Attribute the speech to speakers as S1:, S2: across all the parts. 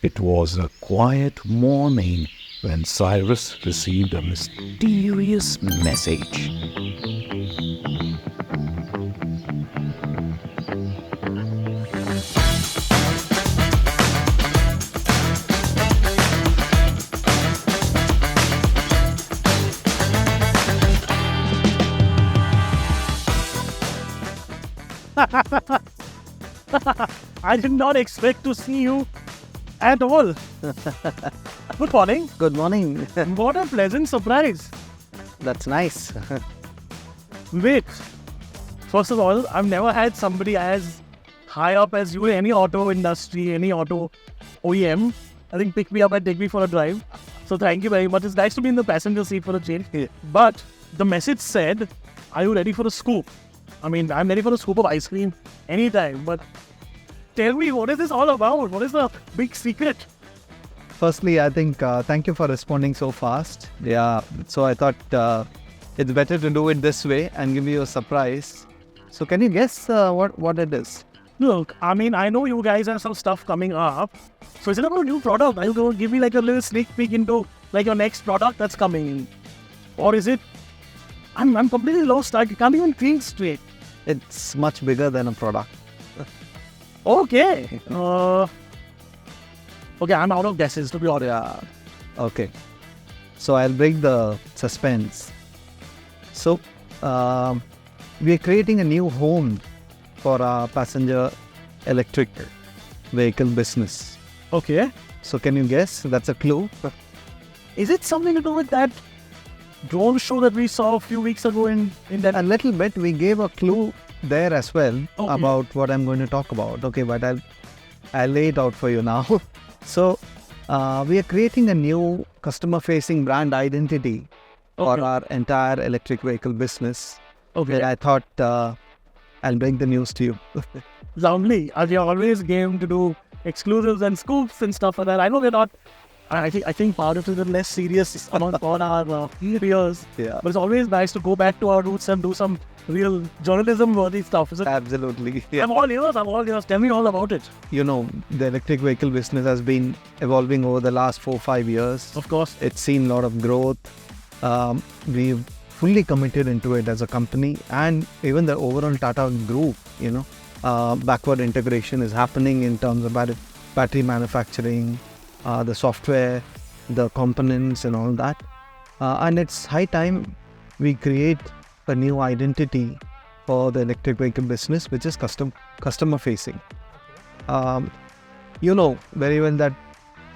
S1: It was a quiet morning when Cyrus received a mysterious message.
S2: I did not expect to see you at all. Good morning.
S3: Good morning.
S2: What a pleasant surprise.
S3: That's nice.
S2: Wait. First of all, I've never had somebody as high up as you in any auto industry, any auto OEM. I think pick me up and take me for a drive. So thank you very much. It's nice to be in the passenger seat for a change. But the message said, are you ready for a scoop? I mean, I'm ready for a scoop of ice cream anytime. But tell me, what is this all about? What is the big secret?
S3: Firstly, I think thank you for responding so fast. Yeah, so I thought it's better to do it this way and give you a surprise. So can you guess what it is?
S2: Look, I mean, I know you guys have some stuff coming up. So is it about a new product? Are you going to give me like a little sneak peek into like your next product that's coming in? Or is it... I'm completely lost. I can't even think straight.
S3: It's much bigger than a product.
S2: Okay. Okay, I'm out of guesses, to be honest.
S3: Yeah. Okay. So I'll break the suspense. So we're creating a new home for our passenger electric vehicle business.
S2: Okay.
S3: So can you guess? That's a clue.
S2: Is it something to do with that drone show that we saw a few weeks ago in that...
S3: A little bit. We gave a clue there as well
S2: Okay.
S3: about what I'm going to talk about. Okay, but I'll lay it out for you now. So we are creating a new customer-facing brand identity for
S2: Okay.
S3: our entire electric vehicle business.
S2: Okay.
S3: I thought I'll break the news to you.
S2: Lovely. As you're always game to do exclusives and scoops and stuff like that. I know we're not... I think PowerDrift is a less serious among all our peers.
S3: Yeah.
S2: But it's always nice to go back to our roots and do some real journalism-worthy stuff. Is it?
S3: Absolutely. Yeah.
S2: I'm all yours. Tell me all about it.
S3: You know, the electric vehicle business has been evolving over the last 4-5 years.
S2: Of course.
S3: It's seen a lot of growth. We've fully committed into it as a company, and even the overall Tata group, backward integration is happening in terms of battery manufacturing, the software, the components and all that. And it's high time we create a new identity for the electric vehicle business, which is customer facing. You know very well that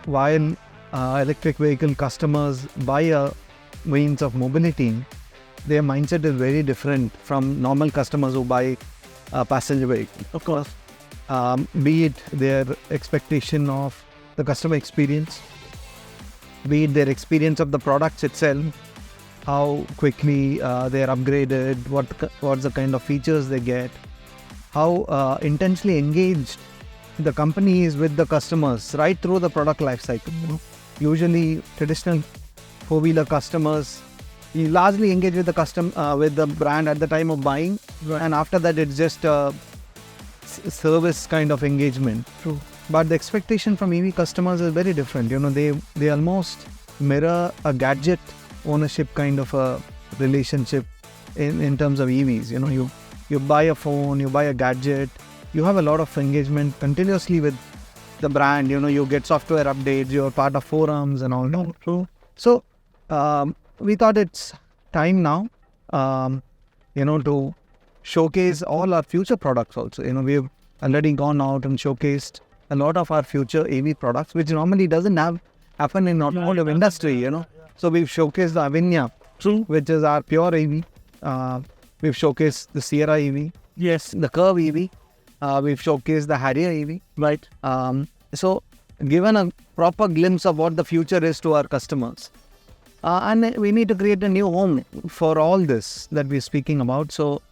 S3: while electric vehicle customers buy a means of mobility, their mindset is very different from normal customers who buy a passenger vehicle.
S2: Of course.
S3: Be it their expectation of the customer experience, be it their experience of the products itself, how quickly they are upgraded, what's the kind of features they get, how intensely engaged the company is with the customers right through the product life cycle. Usually traditional four-wheeler customers, you largely engage with the brand at the time of buying,
S2: Right.
S3: and after that it's just a service kind of engagement.
S2: True.
S3: But the expectation from EV customers is very different. They almost mirror a gadget ownership kind of a relationship in terms of EVs. You buy a phone, you buy a gadget, you have a lot of engagement continuously with the brand. You get software updates, you're part of forums and all that.
S2: True.
S3: So we thought it's time now, to showcase all our future products also. We've already gone out and showcased a lot of our future AV products, which normally doesn't happen in automotive industry, So we've showcased the Avinya,
S2: True.
S3: which is our pure AV. We've showcased the Sierra EV,
S2: Yes.
S3: the Curve EV. We've showcased the Harrier EV.
S2: Right.
S3: So given a proper glimpse of what the future is to our customers. And we need to create a new home for all this that we're speaking about. So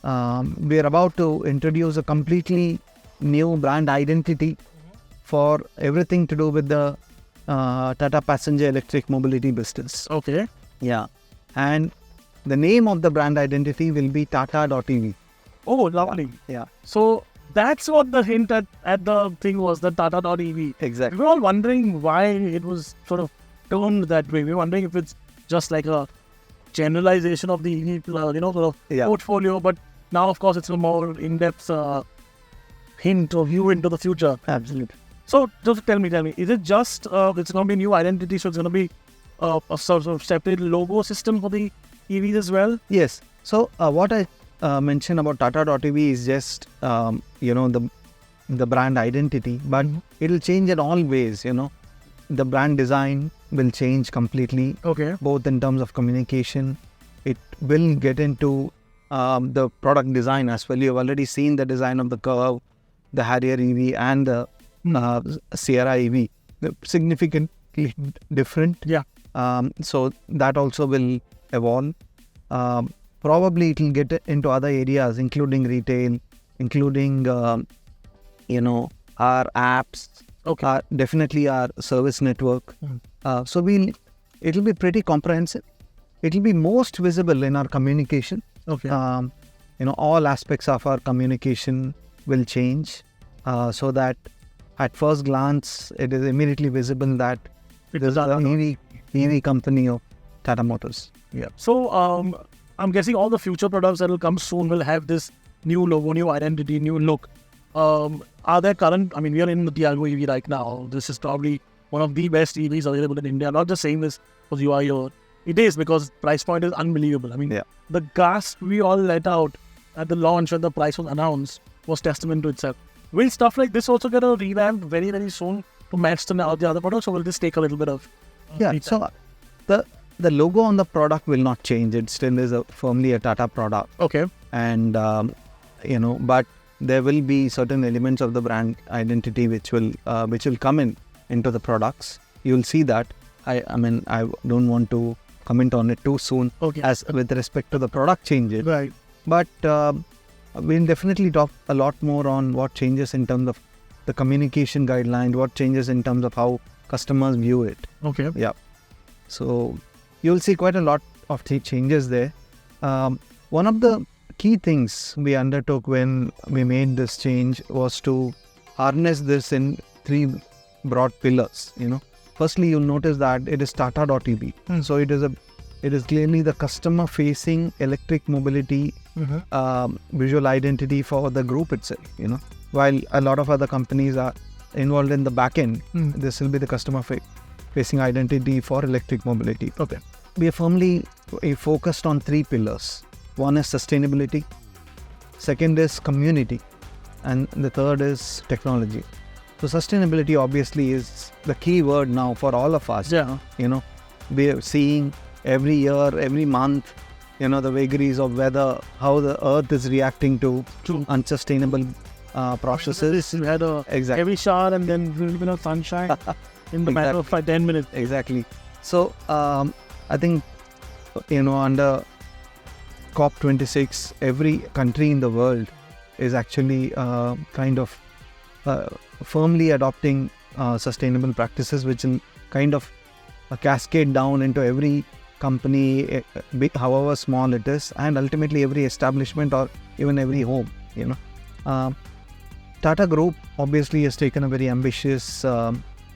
S3: we're about to introduce a completely new brand identity for everything to do with the Tata passenger electric mobility business.
S2: Okay.
S3: Yeah. And the name of the brand identity will be TATA.ev.
S2: Oh, lovely.
S3: Yeah.
S2: So That's what the hint at the thing was, the Tata.ev.
S3: Exactly.
S2: We were all wondering why it was sort of termed that way. We were wondering if it's just like a generalization of the EV, sort of portfolio. But now, of course, it's a more in-depth hint or view into the future.
S3: Absolutely.
S2: So, just tell me, is it just, it's going to be a new identity, so it's going to be a sort of separate logo system for the EVs as well?
S3: Yes. So, what I mentioned about Tata.ev is just, the brand identity, but it'll change in all ways, The brand design will change completely, both in terms of communication. It will get into the product design as well. You've already seen the design of the Curve, the Harrier EV and the Sierra EV. They're significantly different.
S2: Yeah.
S3: So that also will evolve. Probably it will get into other areas, including retail, including, our apps, definitely our service network. So it will be pretty comprehensive. It will be most visible in our communication. All aspects of our communication will change, so that at first glance, it is immediately visible that this is the EV company of Tata Motors.
S2: Yeah. So, I'm guessing all the future products that will come soon will have this new logo, new identity, new look. Are there current, we are in the Tiago EV right now. This is probably one of the best EVs available in India. I'm not just saying this because you are here. It is, because price point is unbelievable. The gasp we all let out at the launch when the price was announced was testament to itself. Will stuff like this also get a revamp very, very soon to match the other products, or will this take a little bit of
S3: so the logo on the product will not change. It still is firmly a Tata product. And, but there will be certain elements of the brand identity which will come into the products. You'll see that. I don't want to comment on it too soon as with respect to the product changes.
S2: Right.
S3: But we'll definitely talk a lot more on what changes in terms of the communication guideline, what changes in terms of how customers view it. Yeah. So you'll see quite a lot of changes there. One of the key things we undertook when we made this change was to harness this in three broad pillars. Firstly, you'll notice that it is Tata.ev. So it is clearly the customer-facing electric mobility visual identity for the group itself. While a lot of other companies are involved in the back end, this will be the customer-facing identity for electric mobility. We are firmly focused on three pillars. One is sustainability, second is community, and the third is technology. So sustainability obviously is the key word now for all of us. We are seeing every year, every month, the vagaries of weather, how the earth is reacting to unsustainable processes.
S2: You had a heavy shower and then a little bit of sunshine in the matter of 10 minutes.
S3: Exactly. So I think, under COP26, every country in the world is actually firmly adopting sustainable practices, which will kind of cascade down into every company, big, however small it is, and ultimately every establishment or even every home. Tata Group obviously has taken a very ambitious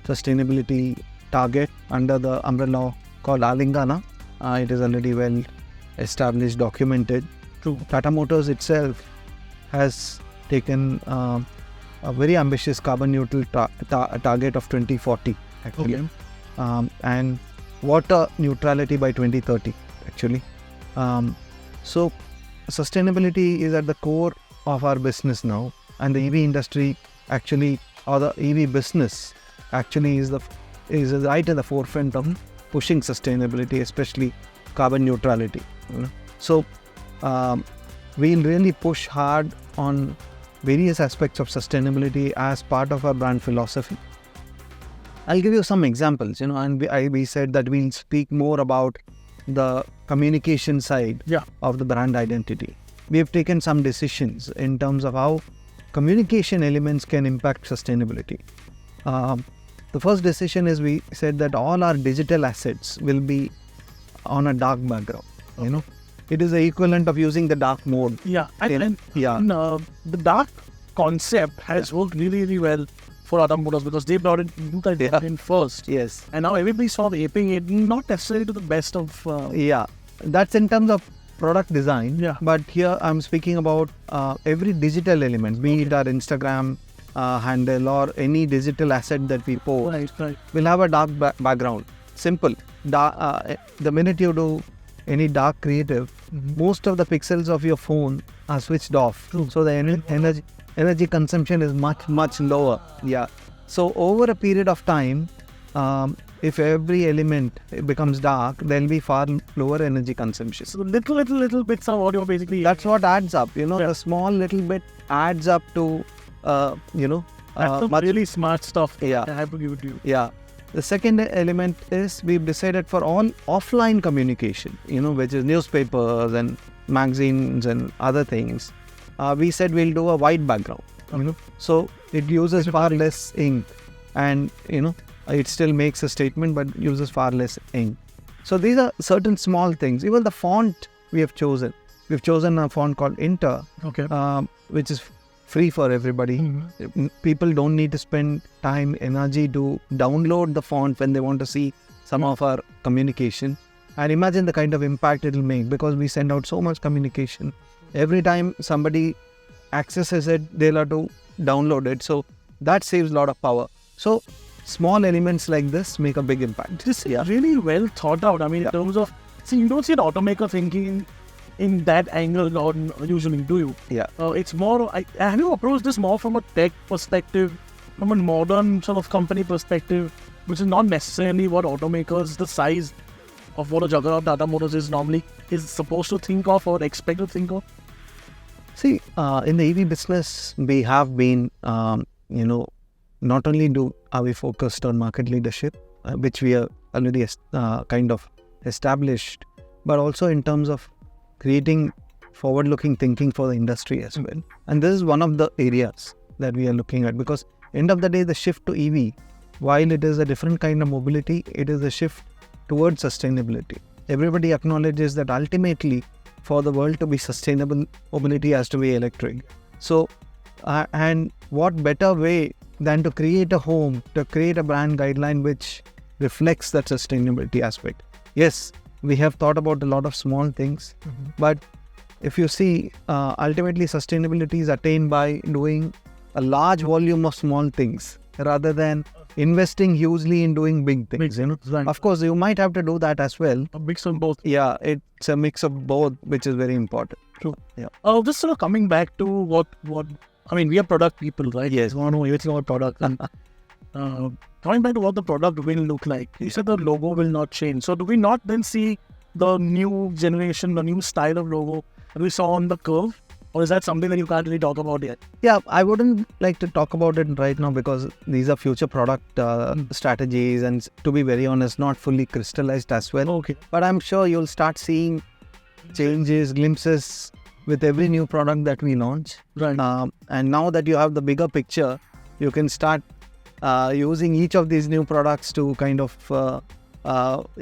S3: sustainability target under the umbrella called Alingana. It is already well established, documented. Tata Motors itself has taken a very ambitious carbon neutral target of 2040 actually, and water neutrality by 2030 actually. So sustainability is at the core of our business now, and the EV industry actually, or the EV business actually is right in the forefront of pushing sustainability, especially carbon neutrality. So we'll really push hard on various aspects of sustainability as part of our brand philosophy. I'll give you some examples, and we said that we'll speak more about the communication side of the brand identity. We have taken some decisions in terms of how communication elements can impact sustainability. The first decision is we said that all our digital assets will be on a dark background. It is the equivalent of using the dark mode.
S2: The dark concept has worked really, really well for Tata Motors because they brought it in first.
S3: Yes.
S2: And now everybody sort of aping it, not necessarily to the best of...
S3: Yeah, that's in terms of product design.
S2: Yeah.
S3: But here I'm speaking about every digital element, be it our Instagram handle or any digital asset that we post.
S2: Right.
S3: Will have a dark background. Simple. The minute you do any dark creative, most of the pixels of your phone are switched off.
S2: True.
S3: So the energy consumption is much lower. Yeah. So over a period of time, if every element becomes dark, there will be far lower energy consumption.
S2: So little bits of audio basically.
S3: That's what adds up.
S2: Yeah.
S3: The small little bit adds up to,
S2: That's some really smart stuff.
S3: Yeah.
S2: I have to give it to you.
S3: Yeah. The second element is we've decided for all offline communication, which is newspapers and magazines and other things. We said we'll do a white background. So it uses far less ink, and it still makes a statement but uses far less ink. So these are certain small things. Even the font we have chosen. We've chosen a font called Inter, which is free for everybody. People don't need to spend time, energy to download the font when they want to see some of our communication. And imagine the kind of impact it will make, because we send out so much communication. Every time somebody accesses it, they'll have to download it. So that saves a lot of power. So small elements like this make a big impact.
S2: This is really well thought out. I mean, in terms of, you don't see an automaker thinking in that angle or usually, do you?
S3: Yeah.
S2: It's more, have you approached this more from a tech perspective, from a modern sort of company perspective, which is not necessarily what automakers, the size of what a juggernaut Tata Motors is supposed to think of or expect to think of?
S3: See, in the EV business, we have been, not only are we focused on market leadership, which we are already kind of established, but also in terms of creating forward-looking thinking for the industry as well. And this is one of the areas that we are looking at, because end of the day, the shift to EV, while it is a different kind of mobility, it is a shift towards sustainability. Everybody acknowledges that ultimately, for the world to be sustainable, mobility has to be electric. So, and what better way than to create a home, to create a brand guideline which reflects that sustainability aspect. Yes, we have thought about a lot of small things, but if you see, ultimately sustainability is attained by doing a large volume of small things rather than investing hugely in doing big things.
S2: Right.
S3: Of course, you might have to do that as well.
S2: A mix of both.
S3: Yeah, it's a mix of both, which is very important.
S2: True.
S3: Yeah.
S2: Just sort of coming back to what I mean, we are product people, right?
S3: Yes.
S2: We want to know everything about product. And coming back to what the product will look like, you said the logo will not change. So do we not then see the new generation, the new style of logo that we saw on the curve? Or is that something that you can't really talk about yet?
S3: Yeah, I wouldn't like to talk about it right now because these are future product strategies, and to be very honest, not fully crystallized as well.
S2: Okay.
S3: But I'm sure you'll start seeing changes, glimpses with every new product that we launch.
S2: Right.
S3: And now that you have the bigger picture, you can start using each of these new products to kind of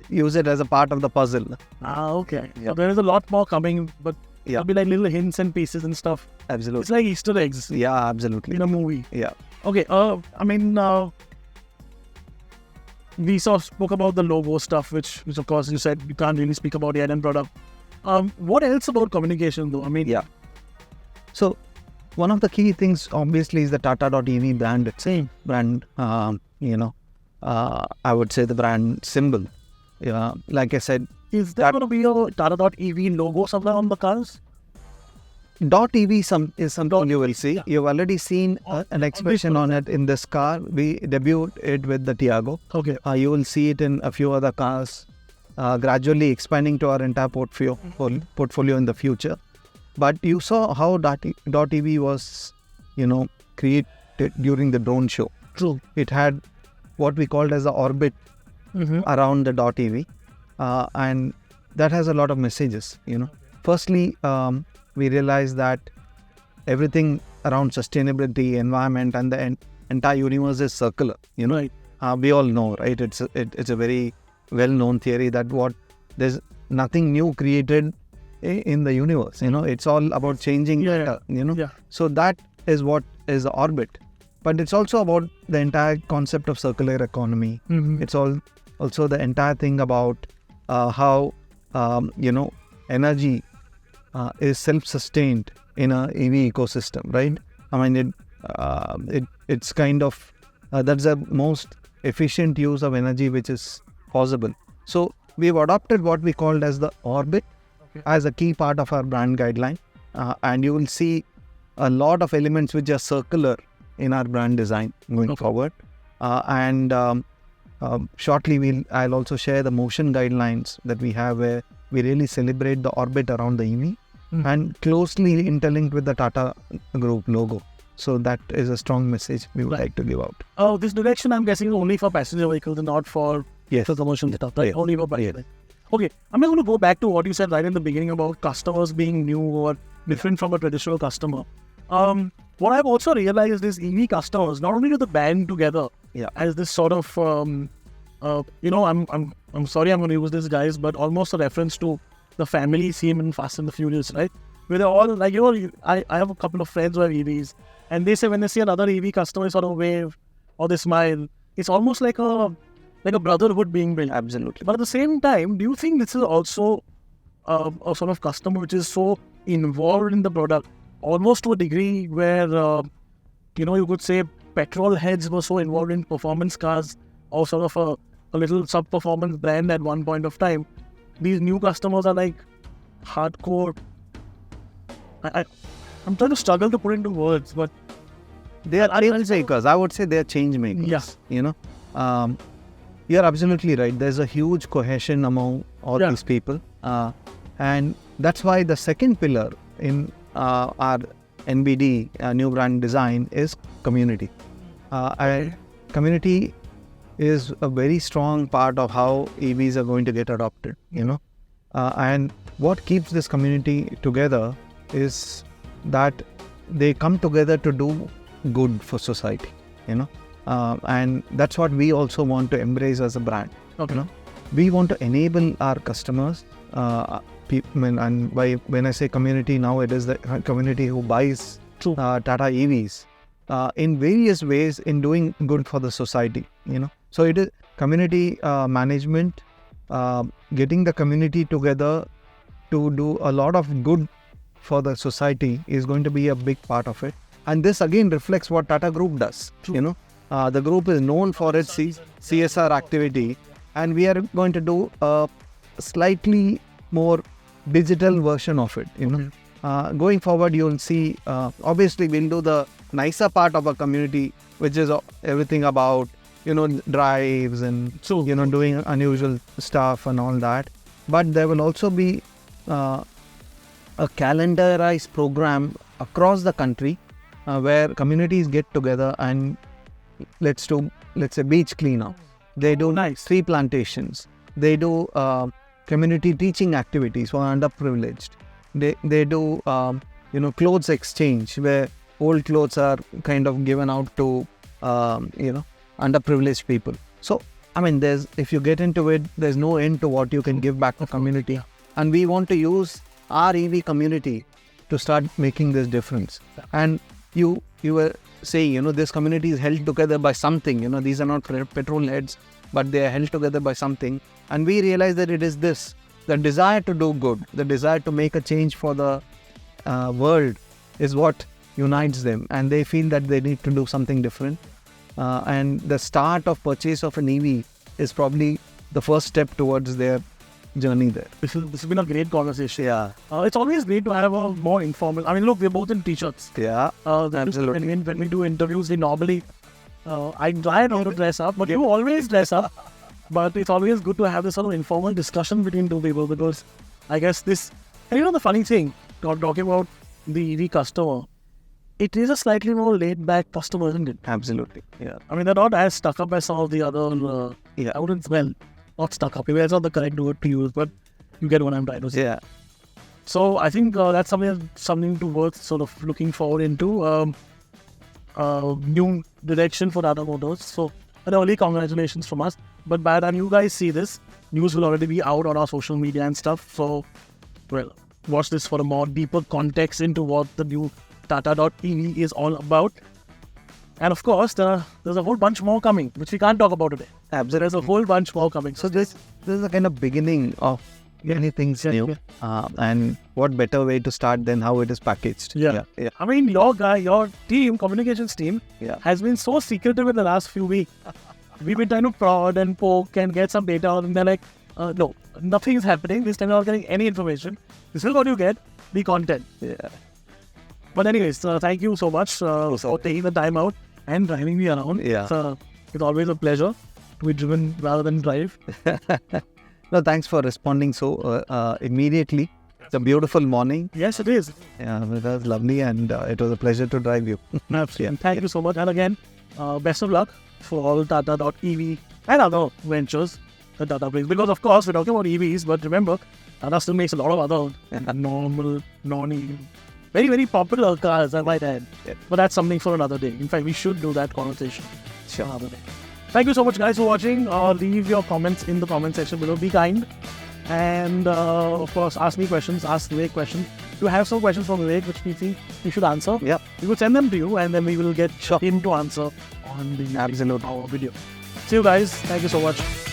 S3: use it as a part of the puzzle.
S2: Okay.
S3: Yeah.
S2: So there is a lot more coming, but
S3: Yeah.
S2: there'll be like little hints and pieces and stuff.
S3: Absolutely.
S2: It's like Easter eggs
S3: Yeah, absolutely.
S2: in a movie.
S3: Yeah.
S2: Okay, we spoke about the logo stuff, which of course you said you can't really speak about yet in product. What else about communication though? I mean,
S3: Yeah. So one of the key things obviously is the Tata.ev brand itself. Brand, I would say the brand symbol. Yeah, like I said,
S2: is there going to be a Tata.ev logo somewhere on the cars?
S3: .ev is something you will see. You've already seen an expression on it in this car. We debuted it with the Tiago.
S2: Okay.
S3: You will see it in a few other cars, gradually expanding to our entire portfolio in the future. But you saw how .ev was, created during the drone show.
S2: True.
S3: It had what we called as the orbit around the .ev, and that has a lot of messages. Firstly, we realized that everything around sustainability, environment, and the entire universe is circular.
S2: Right.
S3: We all know, right? It's a very well-known theory that there's nothing new created in the universe. It's all about changing matter.
S2: Yeah.
S3: So that is what is the orbit, but it's also about the entire concept of circular economy. It's also the entire thing about how energy is self-sustained in a EV ecosystem, right? I mean, it's kind of that's the most efficient use of energy which is possible. So we've adopted what we called as the orbit as a key part of our brand guideline, and you will see a lot of elements which are circular in our brand design going forward. Shortly I'll also share the motion guidelines that we have, where we really celebrate the orbit around the EV and closely interlinked with the Tata Group logo. So that is a strong message we would like to give out.
S2: Oh, this direction I'm guessing is only for passenger vehicles and not for the commercial stuff, right? Only for passenger. Okay, I'm going to go back to what you said right in the beginning about customers being new or different from a traditional customer. What I've also realized is EV customers not only do the band together as this sort of, I'm sorry I'm going to use this, guys, but almost a reference to the family theme in Fast and the Furious, right? Where they're all like, I have a couple of friends who have EVs, and they say when they see another EV customer sort of wave or they smile, it's almost like a brotherhood being built.
S3: Absolutely.
S2: But at the same time, do you think this is also a sort of customer which is so involved in the product, almost to a degree where, you could say petrol heads were so involved in performance cars or sort of a little sub-performance brand at one point of time? These new customers are like hardcore. I'm trying to struggle to put into words, but
S3: they are change makers. I would say they are change makers.
S2: Yeah.
S3: You're absolutely right. There's a huge cohesion among all these people. And that's why the second pillar in our NBD, new brand design, is community. Community is a very strong part of how EVs are going to get adopted, and what keeps this community together is that they come together to do good for society, and that's what we also want to embrace as a brand. We want to enable our customers, and when I say community now, it is the community who buys Tata EVs in various ways in doing good for the society. So it is community management, getting the community together to do a lot of good for the society is going to be a big part of it. And this again reflects what Tata Group does. The group is known for its CSR activity, and we are going to do a slightly more digital version of it. Going forward, you'll see, obviously we'll do the nicer part of a community, which is everything about, drives and, doing unusual stuff and all that. But there will also be a calendarized program across the country where communities get together and let's say beach cleanup. They do tree plantations. They do community teaching activities for underprivileged. They do clothes exchange, where old clothes are kind of given out to underprivileged people. So if you get into it, there's no end to what you can give back to community. And we want to use our EV community to start making this difference. And you were saying, this community is held together by something. These are not petrol heads, but they are held together by something. And we realize that it is this, the desire to do good, the desire to make a change for the world is what unites them. And they feel that they need to do something different. And the start of purchase of an EV is probably the first step towards their journey there.
S2: This has been a great conversation.
S3: Yeah.
S2: It's always great to have a more informal. Look, we're both in t-shirts.
S3: Yeah. Absolutely.
S2: When we do interviews, we normally I try not to dress up, but you always dress up. But it's always good to have this sort of informal discussion between two people, because I guess this. And the funny thing, talking about the EV customer, it is a slightly more laid-back customer, isn't it?
S3: Absolutely. Yeah.
S2: They're not as stuck up as some of the other. I wouldn't. Well, not stuck up. Maybe that's not the correct word to use, but you get what I'm trying to say.
S3: Yeah.
S2: So I think that's something to worth sort of looking forward into. New direction for Tata Motors. So an early congratulations from us. But by the time you guys see this, news will already be out on our social media and stuff. So, watch this for a more deeper context into what the new Tata.ev is all about. And of course, there's a whole bunch more coming, which we can't talk about today.
S3: Absolutely.
S2: There's a whole bunch more coming.
S3: So this is a kind of beginning of many things new. And what better way to start than how it is packaged?
S2: Yeah. I mean, your team, communications team, has been so secretive in the last few weeks. We've been trying to prod and poke and get some data, and they're like, no, nothing is happening. This time you're not getting any information. This is what you get, the content.
S3: Yeah.
S2: But anyways, thank you so much for taking the time out and driving me around.
S3: Yeah.
S2: It's always a pleasure to be driven rather than drive.
S3: No, thanks for responding so immediately. It's a beautiful morning.
S2: Yes, it is.
S3: Yeah, it was lovely, and it was a pleasure to drive you.
S2: Absolutely. Thank you so much. And again, best of luck for all Tata.ev and other ventures that Tata brings. Because of course, we're talking about EVs, but remember, Tata still makes a lot of other normal, non-EV, very, very popular cars, I might add. But that's something for another day. In fact, we should do that conversation another day. Thank you so much, guys, for watching. Leave your comments in the comment section below. Be kind. And of course, ask me questions, ask Vivek questions. If you have some questions from Vivek which we think you should answer, we will send them to you, and then we will get him to answer on the
S3: Absolute
S2: our video. See you guys. Thank you so much.